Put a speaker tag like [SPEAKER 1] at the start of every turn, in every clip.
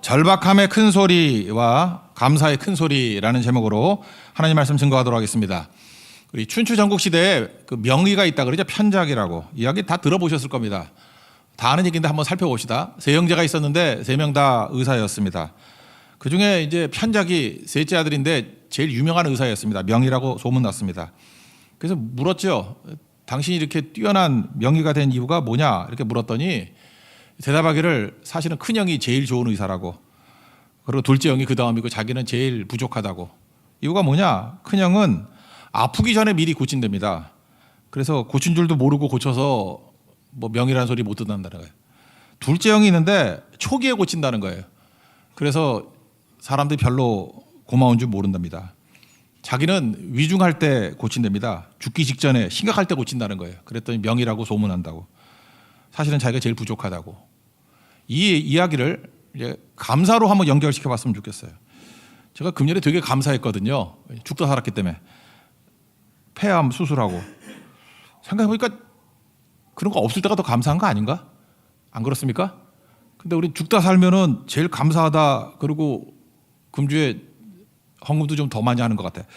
[SPEAKER 1] 절박함의 큰 소리와 감사의 큰 소리라는 제목으로 하나님 말씀 증거하도록 하겠습니다. 우리 춘추 전국 시대에 그 명의가 있다 그러죠. 편작이라고. 이야기 다 들어보셨을 겁니다. 다 아는 얘기인데 한번 살펴봅시다. 세 형제가 있었는데 세 명 다 의사였습니다. 그 중에 이제 편작이 셋째 아들인데 제일 유명한 의사였습니다. 명의라고 소문났습니다. 그래서 물었죠. 당신이 이렇게 뛰어난 명의가 된 이유가 뭐냐? 이렇게 물었더니 대답하기를 사실은 큰 형이 제일 좋은 의사라고, 그리고 둘째 형이 그 다음이고 자기는 제일 부족하다고. 이유가 뭐냐? 큰 형은 아프기 전에 미리 고친답니다. 그래서 고친 줄도 모르고 고쳐서 뭐 명이라는 소리 못 듣는다는 거예요. 둘째 형이 있는데 초기에 고친다는 거예요. 그래서 사람들이 별로 고마운 줄 모른답니다. 자기는 위중할 때 고친답니다. 죽기 직전에 심각할 때 고친다는 거예요. 그랬더니 명이라고 소문한다고. 사실은 자기가 제일 부족하다고. 이 이야기를 이제 감사로 한번 연결시켜 봤으면 좋겠어요. 제가 금년에 되게 감사했거든요. 죽다 살았기 때문에. 폐암 수술하고. 생각해보니까 그런 거 없을 때가 더 감사한 거 아닌가? 안 그렇습니까? 근데 우리 죽다 살면은 제일 감사하다. 그리고 금주에 헌금도 좀 더 많이 하는 것 같아.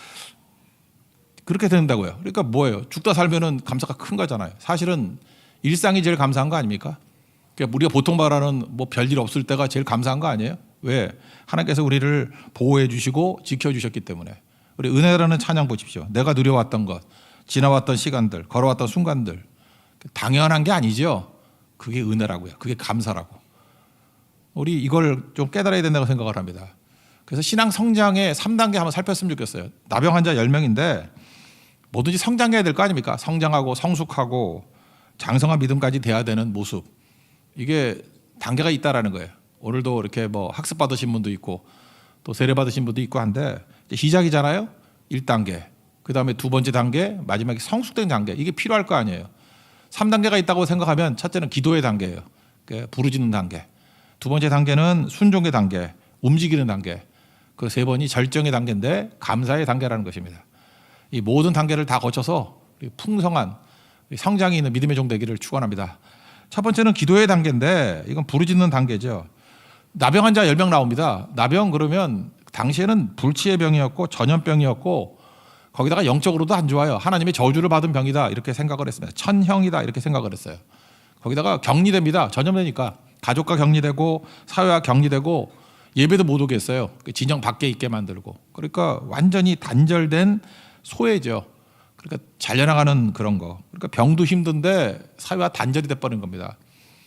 [SPEAKER 1] 그렇게 된다고요. 그러니까 뭐예요? 죽다 살면은 감사가 큰 거잖아요. 사실은 일상이 제일 감사한 거 아닙니까? 그러니까 우리가 보통 말하는 뭐 별일 없을 때가 제일 감사한 거 아니에요? 왜? 하나님께서 우리를 보호해 주시고 지켜 주셨기 때문에. 우리 은혜라는 찬양 보십시오. 내가 누려왔던 것, 지나왔던 시간들, 걸어왔던 순간들, 당연한 게 아니죠. 그게 은혜라고요. 그게 감사라고. 우리 이걸 좀 깨달아야 된다고 생각을 합니다. 그래서 신앙 성장의 3단계 한번 살폈으면 좋겠어요. 나병 환자 10명인데 뭐든지 성장해야 될 거 아닙니까? 성장하고 성숙하고 장성한 믿음까지 돼야 되는 모습. 이게 단계가 있다라는 거예요. 오늘도 이렇게 뭐 학습 받으신 분도 있고 또 세례 받으신 분도 있고 한데 이제 시작이잖아요. 1단계. 그다음에 두 번째 단계, 마지막에 성숙된 단계. 이게 필요할 거 아니에요. 3단계가 있다고 생각하면 첫째는 기도의 단계예요. 부르짖는 단계. 두 번째 단계는 순종의 단계, 움직이는 단계. 그 세 번이 절정의 단계인데 감사의 단계라는 것입니다. 이 모든 단계를 다 거쳐서 풍성한 성장이 있는 믿음의 종 되기를 축원합니다. 첫 번째는 기도의 단계인데 이건 부르짖는 단계죠. 나병 환자 10명 나옵니다. 나병 그러면 당시에는 불치의 병이었고 전염병이었고 거기다가 영적으로도 안 좋아요. 하나님의 저주를 받은 병이다 이렇게 생각을 했습니다. 천형이다 이렇게 생각을 했어요. 거기다가 격리됩니다. 전염되니까 가족과 격리되고 사회와 격리되고 예배도 못 오게 했어요. 진영 밖에 있게 만들고. 그러니까 완전히 단절된 소외죠. 그러니까 잘려나가는 그런 거. 그러니까 병도 힘든데 사회와 단절이 돼버린 겁니다.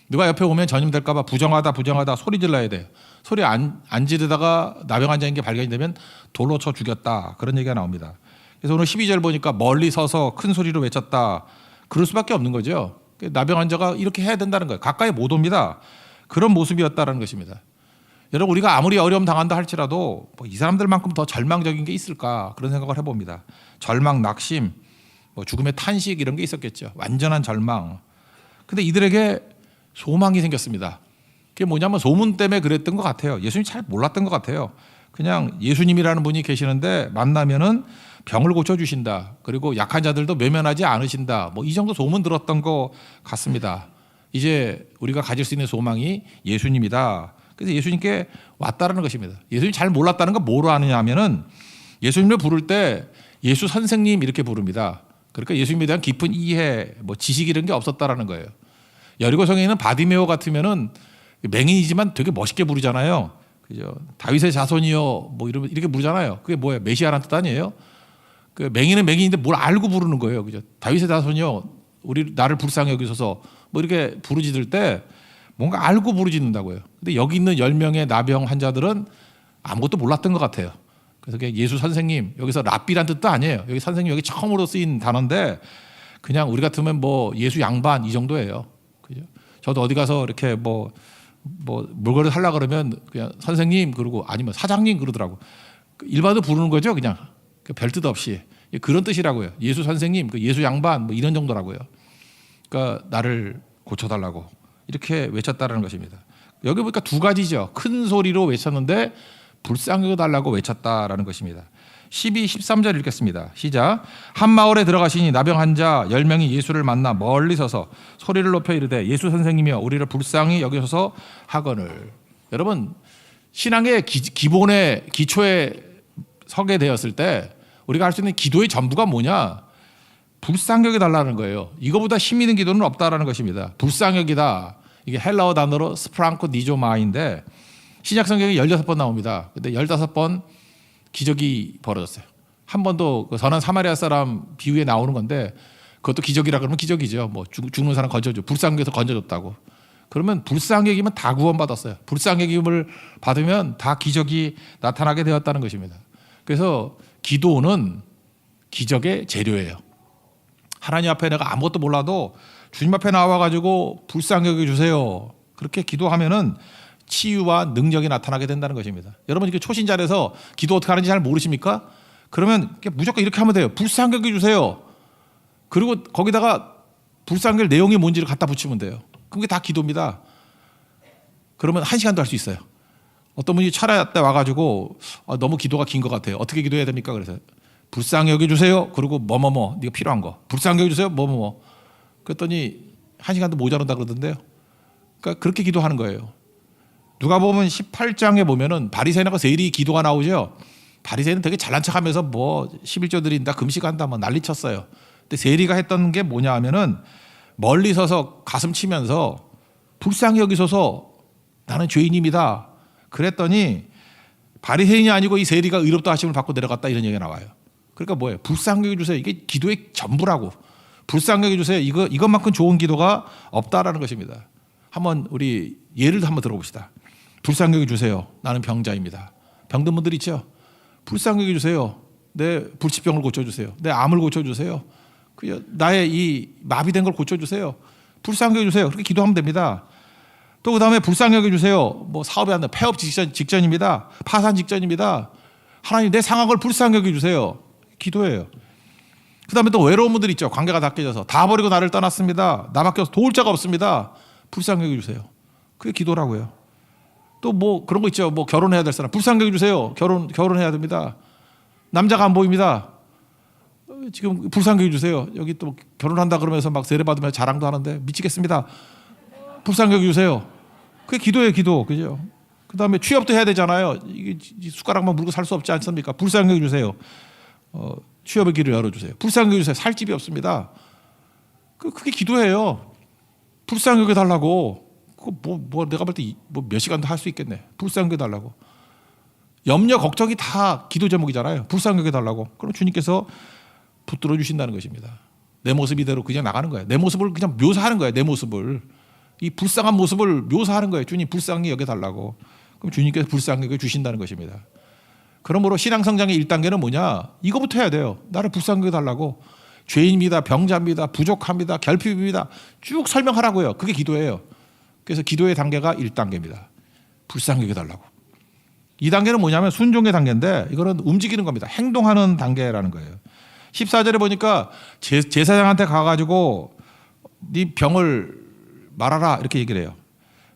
[SPEAKER 1] 누가 옆에 오면 전염될까 봐 부정하다 소리 질러야 돼요. 소리 안 지르다가 나병 환자인 게 발견이 되면 돌로 쳐 죽였다. 그런 얘기가 나옵니다. 그래서 오늘 12절 보니까 멀리 서서 큰 소리로 외쳤다. 그럴 수밖에 없는 거죠. 나병 환자가 이렇게 해야 된다는 거예요. 가까이 못 옵니다. 그런 모습이었다는 것입니다. 여러분 우리가 아무리 어려움 당한다 할지라도 뭐 이 사람들만큼 더 절망적인 게 있을까 그런 생각을 해봅니다. 절망, 낙심, 뭐 죽음의 탄식 이런 게 있었겠죠. 완전한 절망. 근데 이들에게 소망이 생겼습니다. 그게 뭐냐면 소문 때문에 그랬던 것 같아요. 예수님 잘 몰랐던 것 같아요. 그냥 예수님이라는 분이 계시는데 만나면은 병을 고쳐주신다. 그리고 약한 자들도 외면하지 않으신다. 뭐 이 정도 소문 들었던 것 같습니다. 이제 우리가 가질 수 있는 소망이 예수님이다. 그래서 예수님께 왔다라는 것입니다. 예수님 잘 몰랐다는 건 뭐로 아느냐 하면은 예수님을 부를 때 예수 선생님 이렇게 부릅니다. 그러니까 예수님에 대한 깊은 이해, 뭐 지식 이런 게 없었다라는 거예요. 여리고성에 있는 바디메오 같으면은 맹인이지만 되게 멋있게 부르잖아요. 그죠? 다윗의 자손이요, 뭐 이렇게 부르잖아요. 그게 뭐예요? 메시아라는 뜻 아니에요? 그 맹인은 맹인인데 뭘 알고 부르는 거예요. 그죠? 다윗의 자손이요, 우리 나를 불쌍히 여기소서 뭐 이렇게 부르짖을 때 뭔가 알고 부르짖는다고요. 근데 여기 있는 10명의 나병 환자들은 아무것도 몰랐던 것 같아요. 그래서 예수 선생님, 여기서 랍비란 뜻도 아니에요. 여기 선생님 여기 처음으로 쓰인 단어인데 그냥 우리 같으면 뭐 예수 양반 이 정도예요. 그죠? 저도 어디 가서 이렇게 뭐 물건을 하려고 그러면 그냥 선생님 그러고 아니면 사장님 그러더라고. 일반으로 부르는 거죠. 그냥 별 뜻 없이. 그런 뜻이라고요. 예수 선생님, 예수 양반 뭐 이런 정도라고요. 그러니까 나를 고쳐달라고. 이렇게 외쳤다라는 것입니다. 여기 보니까 두 가지죠. 큰 소리로 외쳤는데 불쌍히 여겨달라고 외쳤다라는 것입니다. 12, 13절 읽겠습니다. 시작. 한 마을에 들어가시니 나병 환자 10명이 예수를 만나 멀리 서서 소리를 높여 이르되 예수 선생님이여 우리를 불쌍히 여기소서 하거늘. 여러분 신앙의 기본의 기초에 서게 되었을 때 우리가 할 수 있는 기도의 전부가 뭐냐? 불쌍히 여겨달라는 거예요. 이거보다 힘 있는 기도는 없다라는 것입니다. 불쌍히 여기다. 이게 헬라어 단어로 스프랑코 니조마인데 신약 성경에 16번 나옵니다. 근데 15번 기적이 벌어졌어요. 한 번도 그 선한 사마리아 사람 비유에 나오는 건데 그것도 기적이라 그러면 기적이죠. 뭐 죽는 사람 건져줘. 불쌍히 여겨서 건져줬다고. 그러면 불쌍히 여기면 다 구원받았어요. 불쌍히 여김을 받으면 다 기적이 나타나게 되었다는 것입니다. 그래서 기도는 기적의 재료예요. 하나님 앞에 내가 아무것도 몰라도 주님 앞에 나와가지고 불쌍히 여겨주세요. 그렇게 기도하면은 치유와 능력이 나타나게 된다는 것입니다. 여러분 이렇게 초신자라서 기도 어떻게 하는지 잘 모르십니까? 그러면 무조건 이렇게 하면 돼요. 불쌍히 여겨주세요. 그리고 거기다가 불쌍히 여길 내용이 뭔지를 갖다 붙이면 돼요. 그게 다 기도입니다. 그러면 1시간도 할 수 있어요. 어떤 분이 차례 때 와가지고 너무 기도가 긴 것 같아요. 어떻게 기도해야 됩니까? 그래서 불쌍히 여겨주세요. 그리고 뭐뭐뭐 네가 필요한 거. 불쌍히 여겨주세요. 뭐뭐뭐. 그랬더니 1시간도 모자란다 그러던데요. 그러니까 그렇게 기도하는 거예요. 누가 보면 18장에 보면은 바리새인하고 세리 기도가 나오죠. 바리새인은 되게 잘난 척하면서 뭐 11조 드린다, 금식한다, 뭐 난리 쳤어요. 근데 세리가 했던 게 뭐냐 하면은 멀리 서서 가슴 치면서 불쌍히 여기소서 나는 죄인입니다. 그랬더니 바리새인이 아니고 이 세리가 의롭다 하심을 받고 내려갔다 이런 얘기가 나와요. 그러니까 뭐예요? 불쌍히 여겨주세요. 이게 기도의 전부라고. 불쌍히 여겨주세요. 이것만큼 좋은 기도가 없다라는 것입니다. 한번 우리 예를 한번 들어봅시다. 불쌍히 여겨주세요. 나는 병자입니다. 병든 분들 있죠? 불쌍히 여겨주세요. 내 불치병을 고쳐주세요. 내 암을 고쳐주세요. 나의 이 마비된 걸 고쳐주세요. 불쌍히 여겨주세요. 그렇게 기도하면 됩니다. 또 그 다음에 불쌍히 여겨주세요. 뭐 사업이 안 돼. 폐업 직전입니다. 파산 직전입니다. 하나님 내 상황을 불쌍히 여겨주세요. 기도해요. 그 다음에 또 외로운 분들 있죠. 관계가 다 깨져서 다 버리고 나를 떠났습니다. 나밖에 도울 자가 없습니다. 불쌍히 여겨주세요. 그게 기도라고요. 또 뭐 그런 거 있죠. 뭐 결혼해야 될 사람 불쌍히 여겨주세요. 결혼해야 됩니다. 남자가 안 보입니다. 지금 불쌍히 여겨주세요. 여기 또 결혼한다 그러면서 막 세례받으면 자랑도 하는데 미치겠습니다. 불쌍히 여겨주세요. 그게 기도예요. 기도. 그죠? 그 다음에 취업도 해야 되잖아요. 이게 숟가락만 물고 살 수 없지 않습니까? 불쌍히 여겨주세요. 취업의 길을 열어주세요. 불쌍히 여겨주세요. 살 집이 없습니다. 그게 기도예요. 불쌍히 여겨달라고. 뭐 내가 볼 때 몇 시간도 할 수 있겠네. 불쌍히 여겨달라고. 염려 걱정이 다 기도 제목이잖아요. 불쌍히 여겨달라고. 그럼 주님께서 붙들어 주신다는 것입니다. 내 모습 이대로 그냥 나가는 거예요. 내 모습을 그냥 묘사하는 거예요. 내 모습을. 이 불쌍한 모습을 묘사하는 거예요. 주님 불쌍히 여겨달라고. 그럼 주님께서 불쌍히 여겨주신다는 것입니다. 그러므로 신앙성장의 1단계는 뭐냐? 이거부터 해야 돼요. 나를 불쌍히 여겨달라고. 죄인입니다. 병자입니다. 부족합니다. 결핍입니다. 쭉 설명하라고요. 그게 기도예요. 그래서 기도의 단계가 1단계입니다. 불쌍히 여겨달라고. 2단계는 뭐냐면 순종의 단계인데 이거는 움직이는 겁니다. 행동하는 단계라는 거예요. 14절에 보니까 제사장한테 가가지고 네 병을 말하라 이렇게 얘기를 해요.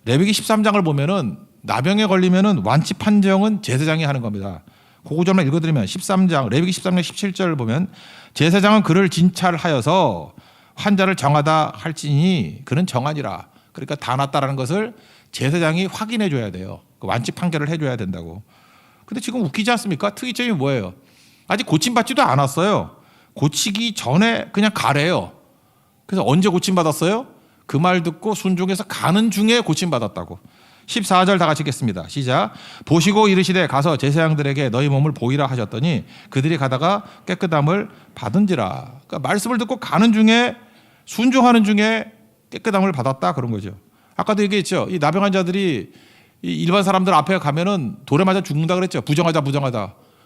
[SPEAKER 1] 레위기 13장을 보면은 나병에 걸리면은 완치 판정은 제사장이 하는 겁니다. 그거 좀 읽어드리면 13장 레위기 13장 17절을 보면 제사장은 그를 진찰하여서 환자를 정하다 할지니 그는 정하니라. 그러니까 다 낫다라는 것을 제사장이 확인해 줘야 돼요. 완치 판결을 해줘야 된다고. 근데 지금 웃기지 않습니까? 특이점이 뭐예요? 아직 고침받지도 않았어요. 고치기 전에 그냥 가래요. 그래서 언제 고침받았어요? 그 말 듣고 순종해서 가는 중에 고침받았다고. 14절 다 같이 읽겠습니다. 시작. 보시고 이르시되 가서 제사장들에게 너희 몸을 보이라 하셨더니 그들이 가다가 깨끗함을 받은지라. 그러니까 말씀을 듣고 가는 중에 순종하는 중에 깨끗함을 받았다 그런 거죠. 아까도 얘기했죠. 이 나병 환자들이 이 일반 사람들 앞에 가면은 돌에 맞아 죽는다 그랬죠. 부정하자.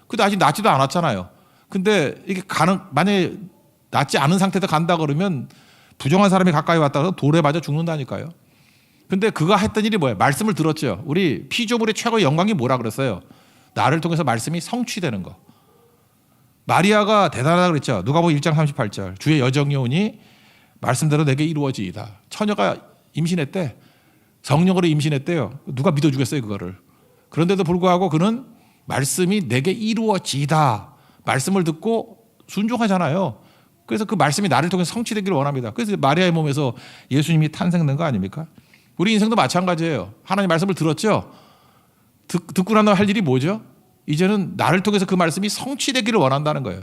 [SPEAKER 1] 근데 아직 낫지도 않았잖아요. 근데 이게 만약에 낫지 않은 상태에서 간다 그러면 부정한 사람이 가까이 왔다가 돌에 맞아 죽는다니까요. 근데 그가 했던 일이 뭐예요? 말씀을 들었죠. 우리 피조물의 최고의 영광이 뭐라 그랬어요? 나를 통해서 말씀이 성취되는 거. 마리아가 대단하다 그랬죠. 누가복음 1장 38절. 주의 여정이 오니 말씀대로 내게 이루어지이다. 처녀가 임신했대. 성령으로 임신했대요. 누가 믿어주겠어요 그거를. 그런데도 불구하고 그는 말씀이 내게 이루어지이다. 말씀을 듣고 순종하잖아요. 그래서 그 말씀이 나를 통해 성취되기를 원합니다. 그래서 마리아의 몸에서 예수님이 탄생된 거 아닙니까? 우리 인생도 마찬가지예요. 하나님 말씀을 들었죠. 듣고 난 다음에 할 일이 뭐죠? 이제는 나를 통해서 그 말씀이 성취되기를 원한다는 거예요.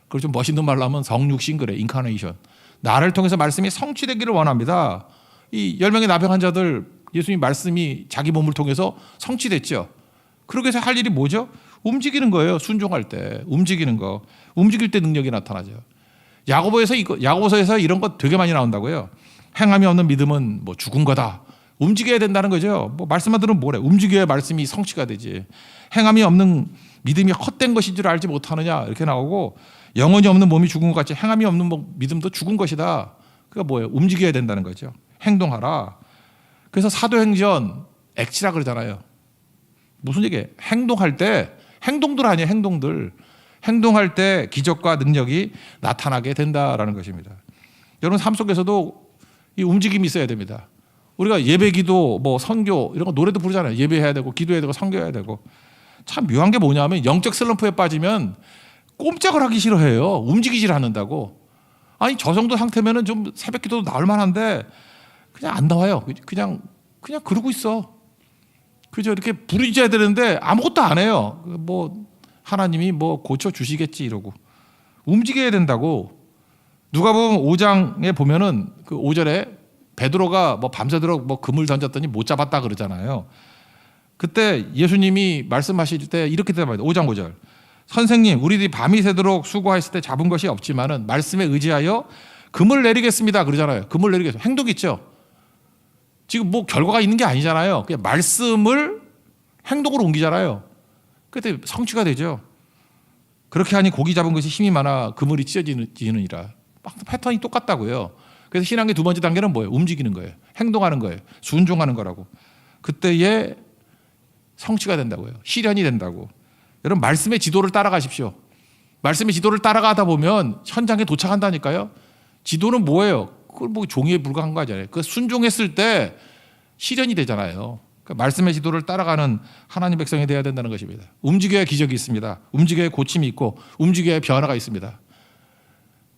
[SPEAKER 1] 그걸 좀 멋있는 말로 하면 성육신 그래, 인카네이션. 나를 통해서 말씀이 성취되기를 원합니다. 이 10명의 나병 환자들 예수님 말씀이 자기 몸을 통해서 성취됐죠. 그러기 위해서 할 일이 뭐죠? 움직이는 거예요. 순종할 때 움직이는 거. 움직일 때 능력이 나타나죠. 야고보서에서 이런 거 되게 많이 나온다고요. 행함이 없는 믿음은 뭐 죽은 거다. 움직여야 된다는 거죠. 뭐 말씀만 들으면 뭐래? 움직여야 말씀이 성취가 되지. 행함이 없는 믿음이 헛된 것인 줄 알지 못하느냐 이렇게 나오고, 영혼이 없는 몸이 죽은 것 같이 행함이 없는 믿음도 죽은 것이다. 그러니까 뭐예요? 움직여야 된다는 거죠. 행동하라. 그래서 사도행전 액치라 그러잖아요. 무슨 얘기예요? 행동할 때, 행동들 아니에요. 행동들. 행동할 때 기적과 능력이 나타나게 된다라는 것입니다. 여러분 삶 속에서도 이 움직임이 있어야 됩니다. 우리가 예배기도, 뭐 선교 이런 거 노래도 부르잖아요. 예배해야 되고 기도해야 되고 선교해야 되고. 참 묘한 게 뭐냐면 영적 슬럼프에 빠지면 꼼짝을 하기 싫어해요. 움직이질 않는다고. 아니 저 정도 상태면은 좀 새벽기도도 나올 만한데 그냥 안 나와요. 그냥 그러고 있어. 그죠? 이렇게 부르짖어야 되는데 아무것도 안 해요. 뭐 하나님이 뭐 고쳐 주시겠지 이러고. 움직여야 된다고. 누가복음 5장에 보면은 그 5절에 베드로가 뭐 밤새도록 뭐 그물 던졌더니 못 잡았다 그러잖아요. 그때 예수님이 말씀하실 때 이렇게 대답합니다. 5장 5절. 선생님, 우리들이 밤이 새도록 수고했을 때 잡은 것이 없지만은 말씀에 의지하여 금을 내리겠습니다 그러잖아요. 금을 내리겠습니다. 행동 있죠. 지금 뭐 결과가 있는 게 아니잖아요. 그냥 말씀을 행동으로 옮기잖아요. 그때 성취가 되죠. 그렇게 하니 고기 잡은 것이 힘이 많아 그물이 찢어지느니라. 패턴이 똑같다고요. 그래서 신앙의 두 번째 단계는 뭐예요? 움직이는 거예요. 행동하는 거예요. 순종하는 거라고. 그때에 성취가 된다고요. 실현이 된다고. 여러분 말씀의 지도를 따라가십시오. 말씀의 지도를 따라가다 보면 현장에 도착한다니까요. 지도는 뭐예요? 그걸 뭐 종이에 불과한 거 아니잖아요. 그 순종했을 때 실현이 되잖아요. 그러니까 말씀의 지도를 따라가는 하나님 백성이 되어야 된다는 것입니다. 움직여야 기적이 있습니다. 움직여야 고침이 있고 움직여야 변화가 있습니다.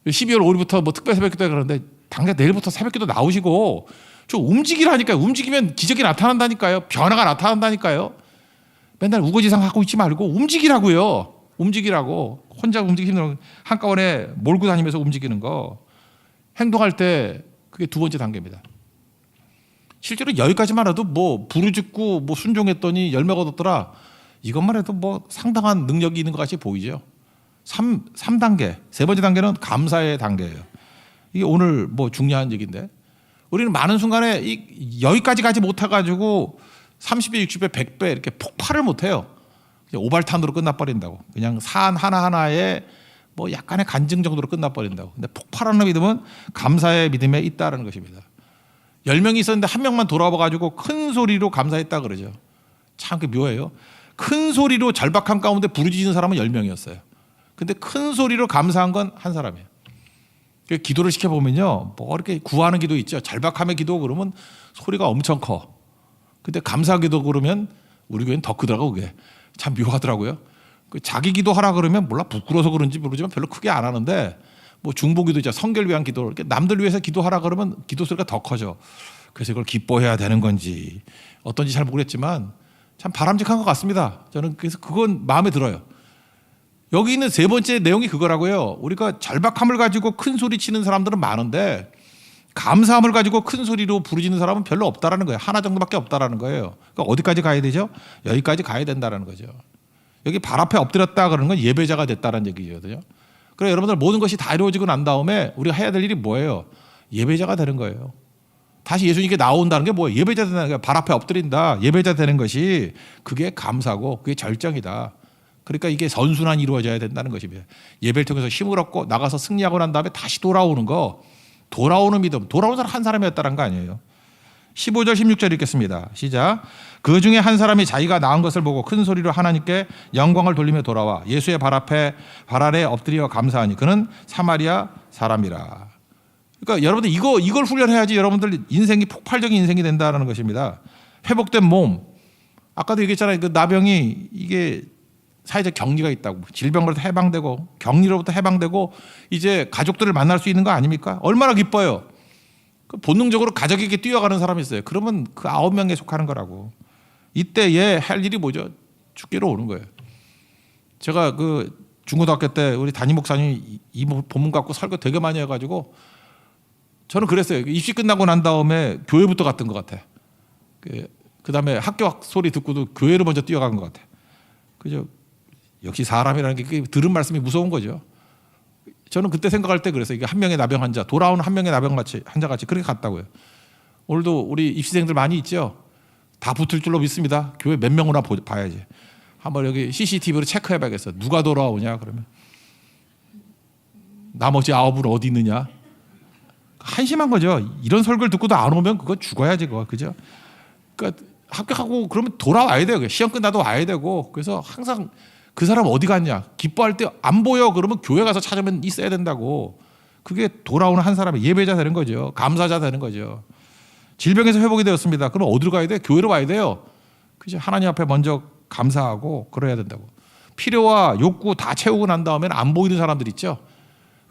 [SPEAKER 1] 12월 5일부터 뭐 특별 새벽기도 그러는데 당장 내일부터 새벽기도 나오시고 좀 움직이라니까요. 움직이면 기적이 나타난다니까요. 변화가 나타난다니까요. 맨날 우거지상 하고 있지 말고 움직이라고요. 움직이라고. 혼자 움직이기 힘들어. 한꺼번에 몰고 다니면서 움직이는 거. 행동할 때 그게 두 번째 단계입니다. 실제로 여기까지만 해도 뭐 부르짖고 뭐 순종했더니 열매가 얻었더라. 이것만 해도 뭐 상당한 능력이 있는 것 같이 보이죠. 3단계. 세 번째 단계는 감사의 단계예요. 이게 오늘 뭐 중요한 얘기인데 우리는 많은 순간에 여기까지 가지 못해가지고 30배, 60배, 100배 이렇게 폭발을 못해요. 오발탄으로 끝나버린다고. 그냥 산 하나하나에 뭐 약간의 간증 정도로 끝나버린다고. 근데 폭발하는 믿음은 감사의 믿음에 있다는 것입니다. 10명이 있었는데 한 명만 돌아와가지고 큰 소리로 감사했다 그러죠. 참 묘해요. 큰 소리로 절박한 가운데 부르짖는 사람은 10명이었어요. 근데 큰 소리로 감사한 건 한 사람이에요. 기도를 시켜보면요. 뭐 이렇게 구하는 기도 있죠. 절박함의 기도 그러면 소리가 엄청 커. 근데 감사 기도 그러면 우리 교회는 더 크더라고 그게. 참 묘하더라고요. 자기 기도하라 그러면 몰라 부끄러워서 그런지 모르지만 별로 크게 안 하는데 뭐 중보기도 있죠. 성결 위한 기도. 이렇게 남들 위해서 기도하라 그러면 기도 소리가 더 커져. 그래서 이걸 기뻐해야 되는 건지 어떤지 잘 모르겠지만 참 바람직한 것 같습니다. 저는 그래서 그건 마음에 들어요. 여기 있는 세 번째 내용이 그거라고요. 우리가 절박함을 가지고 큰 소리 치는 사람들은 많은데 감사함을 가지고 큰 소리로 부르짖는 사람은 별로 없다라는 거예요. 하나 정도밖에 없다라는 거예요. 그러니까 어디까지 가야 되죠? 여기까지 가야 된다라는 거죠. 여기 발 앞에 엎드렸다 그러는 건 예배자가 됐다는 얘기거든요. 그래서 여러분들 모든 것이 다 이루어지고 난 다음에 우리가 해야 될 일이 뭐예요? 예배자가 되는 거예요. 다시 예수님께 나온다는 게 뭐예요? 예배자 되는 거예요. 발 앞에 엎드린다. 예배자 되는 것이 그게 감사고 그게 절정이다. 그러니까 이게 선순환이 이루어져야 된다는 것입니다. 예배를 통해서 힘을 얻고 나가서 승리하고 난 다음에 다시 돌아오는 거. 돌아오는 믿음. 돌아오는 사람 한 사람이었다는 거 아니에요. 15절 16절 읽겠습니다. 시작. 그 중에 한 사람이 자기가 낳은 것을 보고 큰 소리로 하나님께 영광을 돌리며 돌아와 예수의 발 아래 엎드려 감사하니 그는 사마리아 사람이라. 그러니까 여러분들 이걸 훈련해야지 여러분들 인생이 폭발적인 인생이 된다는 것입니다. 회복된 몸. 아까도 얘기했잖아요. 그 나병이 이게 사회적 격리가 있다고. 질병으로부터 해방되고 격리로부터 해방되고 이제 가족들을 만날 수 있는 거 아닙니까? 얼마나 기뻐요. 본능적으로 가족에게 뛰어가는 사람이 있어요. 그러면 그 9명에 속하는 거라고. 이때 얘 할 일이 뭐죠? 죽기로 오는 거예요. 제가 그 중고등학교 때 우리 담임 목사님이 이 본문 갖고 설교 되게 많이 해가지고 저는 그랬어요. 입시 끝나고 난 다음에 교회부터 갔던 것 같아. 그 다음에 학교 소리 듣고도 교회로 먼저 뛰어간 것 같아. 그죠? 역시 사람이라는 게 들은 말씀이 무서운 거죠. 저는 그때 생각할 때 그랬어요. 이게 한 명의 나병 환자, 돌아오는 한 명의 나병 환자같이 그렇게 갔다고요. 오늘도 우리 입시생들 많이 있죠. 다 붙을 줄로 믿습니다. 교회 몇 명이나 봐야지. 한번 여기 CCTV로 체크해봐야겠어. 누가 돌아오냐 그러면 나머지 9은 어디 있느냐. 한심한 거죠. 이런 설교를 듣고도 안 오면 그거 죽어야지 그거. 그죠? 그러니까 합격하고 그러면 돌아와야 돼요. 시험 끝나도 와야 되고. 그래서 항상 그 사람 어디 갔냐. 기뻐할 때 안 보여 그러면 교회 가서 찾으면 있어야 된다고. 그게 돌아오는 한 사람의 예배자 되는 거죠. 감사자 되는 거죠. 질병에서 회복이 되었습니다. 그럼 어디로 가야 돼? 교회로 와야 돼요. 그죠? 하나님 앞에 먼저 감사하고 그래야 된다고. 필요와 욕구 다 채우고 난 다음에는 안 보이는 사람들 있죠.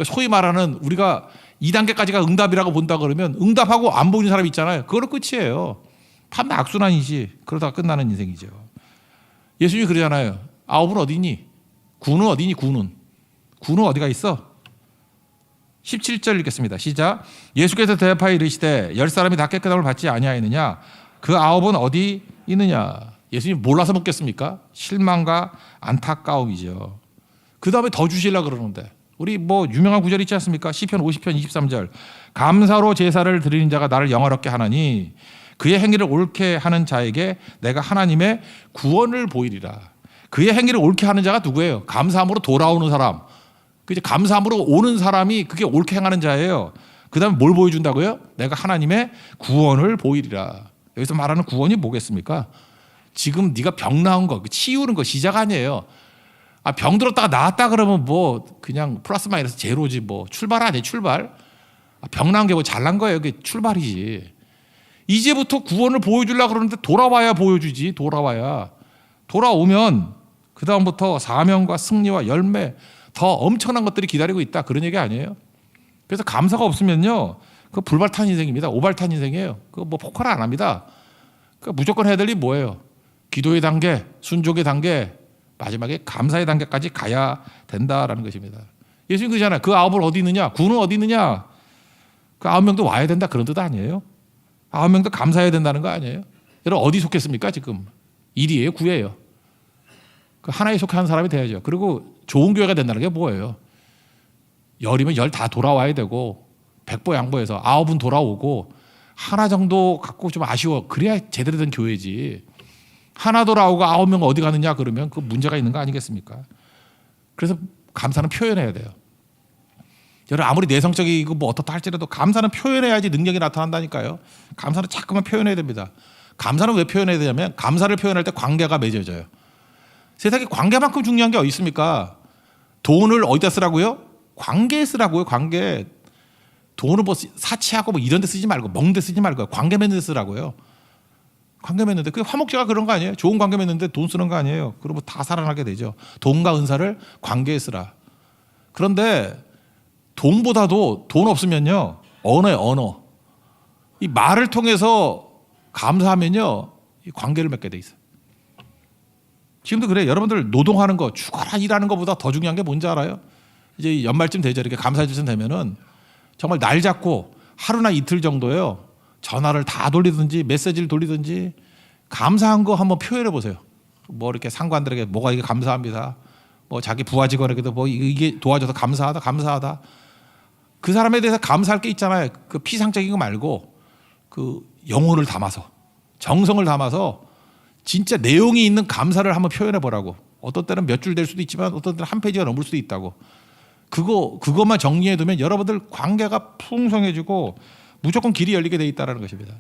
[SPEAKER 1] 소위 말하는 우리가 2단계까지가 응답이라고 본다 그러면 응답하고 안 보이는 사람이 있잖아요. 그거로 끝이에요. 판매 악순환이지. 그러다가 끝나는 인생이죠. 예수님이 그러잖아요. 9은 어디 있니? 9는 어디 있니? 9는 어디가 있어? 17절 읽겠습니다. 시작. 예수께서 대답하여 이르시되 10사람이 다 깨끗함을 받지 아니하였느냐? 그 9은 어디 있느냐? 예수님 몰라서 묻겠습니까? 실망과 안타까움이죠. 그 다음에 더 주시려고 그러는데 우리 뭐 유명한 구절 있지 않습니까? 시편 50편 23절 감사로 제사를 드리는 자가 나를 영화롭게 하나니 그의 행위를 옳게 하는 자에게 내가 하나님의 구원을 보이리라. 그의 행위를 옳게 하는 자가 누구예요? 감사함으로 돌아오는 사람. 그죠? 감사함으로 오는 사람이 그게 옳게 행하는 자예요. 그 다음에 뭘 보여준다고요? 내가 하나님의 구원을 보이리라. 여기서 말하는 구원이 뭐겠습니까? 지금 네가 병 나은 거, 치유는 거 시작 아니에요. 병 들었다가 나았다 그러면 뭐 그냥 플러스 마이너스 제로지 뭐 출발 아니에요. 출발. 병 나은 게 뭐 잘난 거예요. 그게 출발이지. 이제부터 구원을 보여주려고 그러는데 돌아와야 보여주지. 돌아오면 그 다음부터 사명과 승리와 열매 더 엄청난 것들이 기다리고 있다. 그런 얘기 아니에요. 그래서 감사가 없으면요. 그 불발탄 인생입니다. 오발탄 인생이에요. 그거 뭐 폭발 안 합니다. 그러니까 무조건 해야 될 일이 뭐예요? 기도의 단계, 순종의 단계, 마지막에 감사의 단계까지 가야 된다라는 것입니다. 예수님 그러잖아요. 그 9은 어디 있느냐? 9는 어디 있느냐? 그 9명도 와야 된다 그런 뜻 아니에요? 9명도 감사해야 된다는 거 아니에요? 여러분 어디 속했습니까 지금? 1이에요? 9예요? 그 하나에 속한 사람이 돼야죠. 그리고 좋은 교회가 된다는 게 뭐예요? 10이면 10 다 돌아와야 되고 백보양보해서 9은 돌아오고 하나 정도 갖고 좀 아쉬워. 그래야 제대로 된 교회지. 하나 돌아오고 9명 어디 가느냐 그러면 그 문제가 있는 거 아니겠습니까? 그래서 감사는 표현해야 돼요. 여러분 아무리 내성적이고 뭐 어떻다 할지라도 감사는 표현해야지 능력이 나타난다니까요. 감사는 자꾸만 표현해야 됩니다. 감사는 왜 표현해야 되냐면 감사를 표현할 때 관계가 맺어져요. 세상에 관계만큼 중요한 게 어디 있습니까? 돈을 어디다 쓰라고요? 관계에 쓰라고요. 관계. 돈을 뭐 사치하고 뭐 이런 데 쓰지 말고 먹는 데 쓰지 말고 관계 맺는 데 쓰라고요. 관계 맺는데 그 화목제가 그런 거 아니에요? 좋은 관계 맺는데 돈 쓰는 거 아니에요? 그러면 다 살아나게 되죠. 돈과 은사를 관계에 쓰라. 그런데 돈보다도 돈 없으면요 언어예요. 언어. 이 말을 통해서 감사하면요 이 관계를 맺게 돼 있어요. 지금도 그래. 여러분들 노동하는 거 죽어라 일하는 것보다 더 중요한 게 뭔지 알아요? 이제 연말쯤 되죠. 이렇게 감사해 주시면 되면은 정말 날 잡고 하루나 이틀 정도요 전화를 다 돌리든지 메시지를 돌리든지 감사한 거 한번 표현해 보세요. 뭐 이렇게 상관들에게 뭐가 이게 감사합니다. 뭐 자기 부하 직원에게도 뭐 이게 도와줘서 감사하다. 그 사람에 대해서 감사할 게 있잖아요. 그 피상적인 거 말고 그 영혼을 담아서 정성을 담아서 진짜 내용이 있는 감사를 한번 표현해 보라고. 어떤 때는 몇 줄 될 수도 있지만 어떤 때는 한 페이지가 넘을 수도 있다고. 그것만 정리해 두면 여러분들 관계가 풍성해지고 무조건 길이 열리게 돼 있다는 것입니다.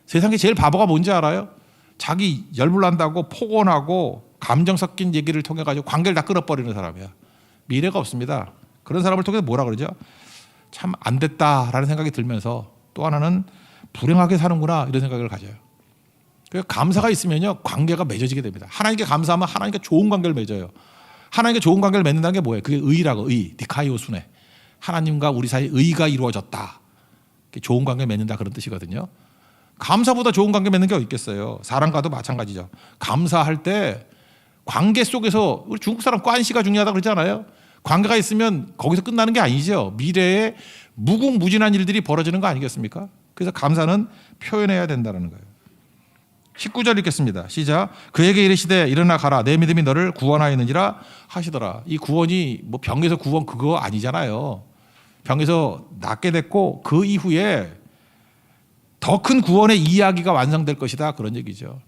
[SPEAKER 1] 세상에 제일 바보가 뭔지 알아요? 자기 열불난다고 폭언하고 감정 섞인 얘기를 통해 가지고 관계를 다 끊어버리는 사람이야. 미래가 없습니다. 그런 사람을 통해서 뭐라 그러죠? 참 안 됐다라는 생각이 들면서 또 하나는 불행하게 사는구나 이런 생각을 가져요. 그래서 감사가 있으면요 관계가 맺어지게 됩니다. 하나님께 감사하면 하나님께 좋은 관계를 맺어요. 하나님께 좋은 관계를 맺는다는 게 뭐예요? 그게 의라고. 의, 디카이오순에 하나님과 우리 사이에 의가 이루어졌다. 좋은 관계를 맺는다 그런 뜻이거든요. 감사보다 좋은 관계 맺는 게 어디 있겠어요. 사람과도 마찬가지죠. 감사할 때 관계 속에서 우리 중국 사람 관시가 중요하다고 그러잖아요. 관계가 있으면 거기서 끝나는 게 아니죠. 미래에 무궁무진한 일들이 벌어지는 거 아니겠습니까? 그래서 감사는 표현해야 된다는 거예요. 19절 읽겠습니다. 시작. 그에게 이르시되 일어나 가라. 내 믿음이 너를 구원하였느니라 하시더라. 이 구원이 뭐 병에서 구원 그거 아니잖아요. 병에서 낫게 됐고 그 이후에 더 큰 구원의 이야기가 완성될 것이다. 그런 얘기죠.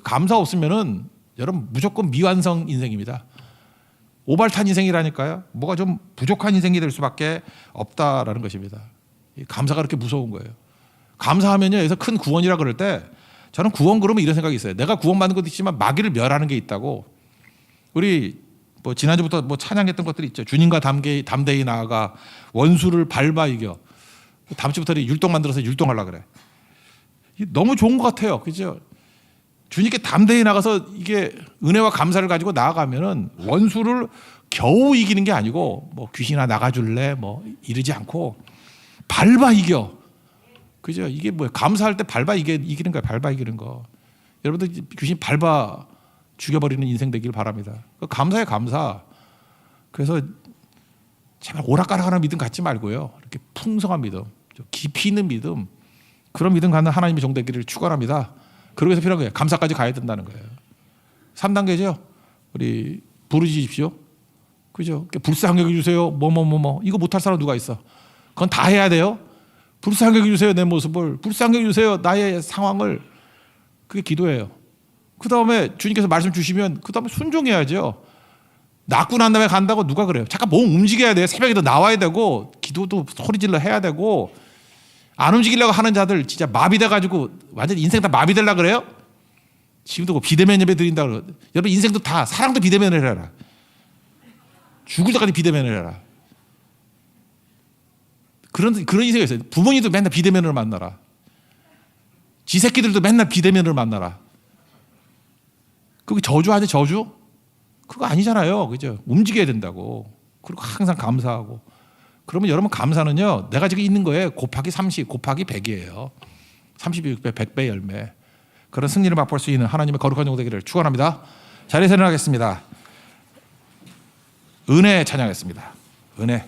[SPEAKER 1] 감사 없으면은 여러분 무조건 미완성 인생입니다. 오발탄 인생이라니까요. 뭐가 좀 부족한 인생이 될 수밖에 없다라는 것입니다. 감사가 그렇게 무서운 거예요. 감사하면요, 여기서 큰 구원이라 그럴 때 저는 구원 그러면 이런 생각이 있어요. 내가 구원받는 것도 있지만 마귀를 멸하는 게 있다고. 우리 뭐 지난주부터 뭐 찬양했던 것들이 있죠. 주님과 담대히 나아가 원수를 밟아 이겨. 다음 주부터 율동 만들어서 율동하려고 그래. 너무 좋은 것 같아요. 그죠? 주님께 담대히 나가서 이게 은혜와 감사를 가지고 나아가면은 원수를 겨우 이기는 게 아니고 뭐 귀신아 나가줄래 뭐 이러지 않고 밟아 이겨. 그죠? 이게 뭐예요? 감사할 때 밟아 이기는 거야. 밟아 이기는 거. 여러분들 귀신 밟아 죽여버리는 인생 되길 바랍니다. 감사해 감사. 그래서 제발 오락가락하는 믿음 갖지 말고요. 이렇게 풍성한 믿음, 깊이 있는 믿음, 그런 믿음 갖는 하나님의 종 되기를 축원합니다. 그러기 위해서 필요한 거예요. 감사까지 가야 된다는 거예요. 3단계죠. 우리 부르짖으십시오. 그죠? 불쌍하게 해주세요. 이거 못할 사람 누가 있어? 그건 다 해야 돼요. 불쌍하게 해주세요. 내 모습을. 불쌍하게 해주세요. 나의 상황을. 그게 기도예요. 그 다음에 주님께서 말씀 주시면 그 다음에 순종해야죠. 낳고 난 다음에 간다고 누가 그래요? 잠깐 몸 움직여야 돼요. 새벽에도 나와야 되고 기도도 소리질러 해야 되고 안 움직이려고 하는 자들 진짜 마비돼가지고 완전 인생 다 마비되려고 그래요? 지금도 뭐 비대면 예배 드린다고 그러고 여러분 인생도 다 사랑도 비대면을 해라. 죽을 때까지 비대면을 해라. 그런 인생이 있어요. 부모님도 맨날 비대면을 만나라. 지 새끼들도 맨날 비대면을 만나라. 그게 저주 아니 저주? 그거 아니잖아요. 그죠? 움직여야 된다고. 그리고 항상 감사하고. 그러면 여러분 감사는요. 내가 지금 있는 거에 곱하기 30, 곱하기 100이에요. 32, 600, 100배 열매. 그런 승리를 맛볼 수 있는 하나님의 거룩한 종 되기를 축원합니다. 자리에서 일어나겠습니다. 은혜 찬양하겠습니다. 은혜.